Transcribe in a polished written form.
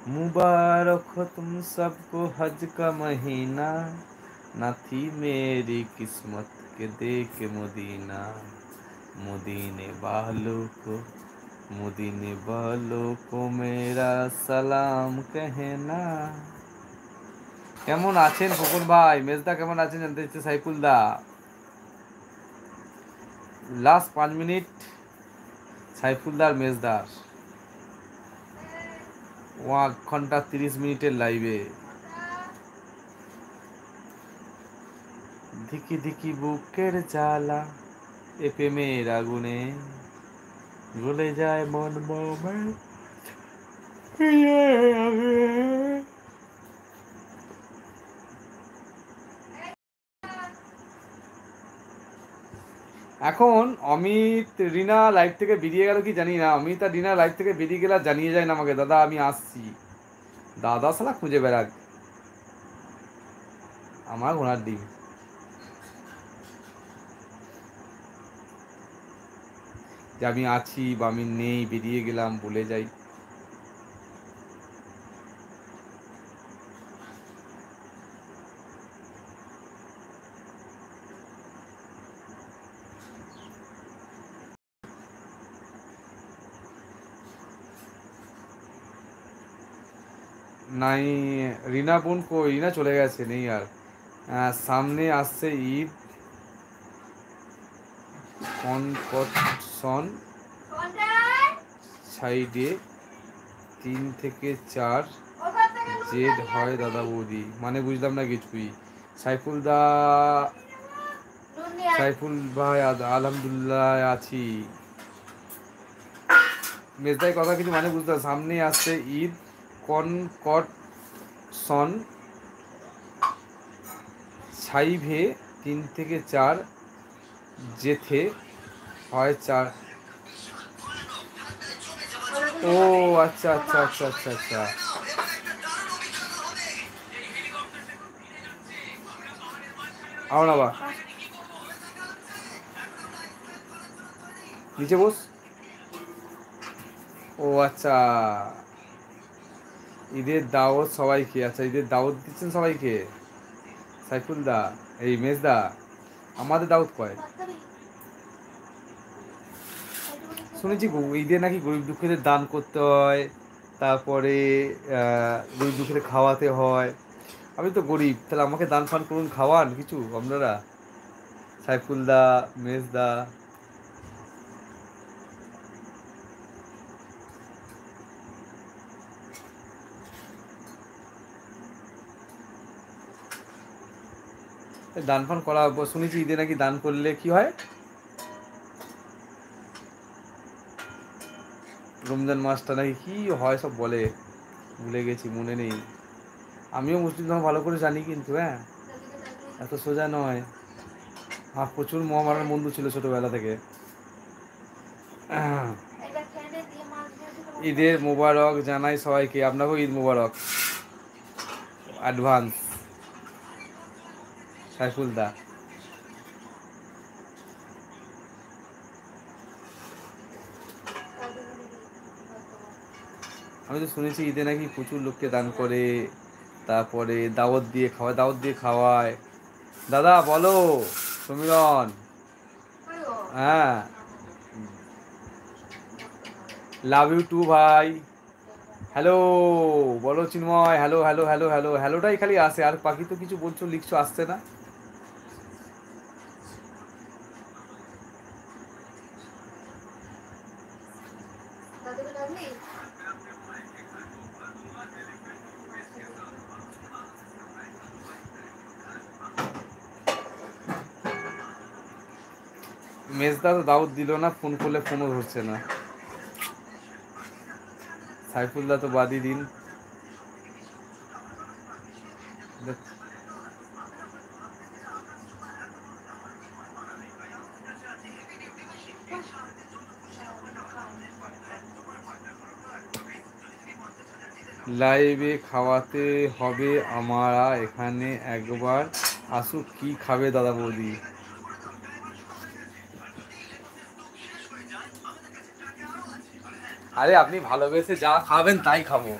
मुबारक हो तुम सबको हज का महीना, ना थी मेरी किस्मत के देख मदीना, मदीने वालों को मेरा सालाम कहना। কেমন আছেন খোকন ভাই? মেজদা কেমন আছেন জানতে চাইছে সাইফুল দা। লাস্ট 5 মিনিট সাইফুলদার মেজদার 1 ঘন্টা 30 মিনিটের লাইভে। ধিকি ধিকি বুকের জ্বালা, এ প্রেমের আগুনে গলে যায় মন মোমে। এখন অমিত রিনা লাইভ থেকে বেরিয়ে গেল কি জানি না। অমিত আর রিনা লাইভ থেকে বেরিয়ে গেলে জানিয়ে যায় না আমাকে, দাদা আমি আসছি। দাদা সালা খুঁজে বেড়াক আমার ঘোড়ার ডিম। যে আমি আছি বা আমি নেই, বেরিয়ে গেলাম বলে যাই। নাই রিনা বোন কই? রিনা চলে গেছে, নেই আর। সামনে আসছে ঈদ, কনকশন সাইডে 3 থেকে 4 জেড হয় দাদা বৌদি। মানে বুঝলাম না কিছুই। সাইফুল দা, সাইফুল ভাই আলহামদুলিল্লাহ আছি। মেজদাই কথা কিছু মানে বুঝতে। সামনে আসছে ঈদ, কনকশন সাইভে 3 থেকে 4 জেথে হয় 4। ও আচ্ছা আচ্ছা আচ্ছা আচ্ছা আচ্ছা। আও না বা নিচে বস। ও আচ্ছা, ঈদের দাওয়াত সবাইকে। আচ্ছা ঈদের দাওয়াত দিচ্ছেন সবাইকে সাইফুল দা, এই মেজদা। আমাদের দাওয়াত কয়? শুনেছি ঈদে নাকি গরিব দুঃখীদের দান করতে হয়, তারপরে গরিব দুঃখীদের খাওয়াতে হয়। আমি তো গরিব, তাহলে আমাকে দান ফান করুন, খাওয়ান কিছু আপনারা, সাইফুল দা, মেজদা। দান ফান করা, শুনেছি ঈদে নাকি দান করলে কি হয়, রমজান মাসটা নাকি কি হয় সব বলে, ভুলে গেছি, মনে নেই। আমিও মুসলিম ধর্ম ভালো করে জানি, কিন্তু হ্যাঁ এত সোজা নয়। প্রচুর মহামারার বন্ধু ছিল ছোটবেলা থেকে। ঈদের মোবারক জানাই সবাইকে। আপনাকেও ঈদ মোবারক অ্যাডভান্স সাইফুল দা। আমি তো শুনেছি ঈদে নাকি প্রচুর লোককে দান করে, তারপরে দাওয়াত দিয়ে খাওয়ায়, দাওয়াত দিয়ে খাওয়ায়। দাদা বলো সমীরন। হ্যাঁ, লাভ ইউ টু ভাই। হ্যালো বলো চিন্ময়, হ্যালো হ্যালো হ্যালো হ্যালো, হ্যালোটাই খালি আসে, আর বাকি তো কিছু বলছো লিখছো আসছে না। মেজদা তো দাওয়াত দিল না, ফোন করলে ফোনও ধরছে না। সাইফুল্লাহ তো বাদই দিন। লাইভে খাওয়াতে হবে আমরা এখানে, একবার আসুক। কি খাবে দাদা বৌদি? আরে আপনি ভালোবেসে যা খাবেন তাই খাবো।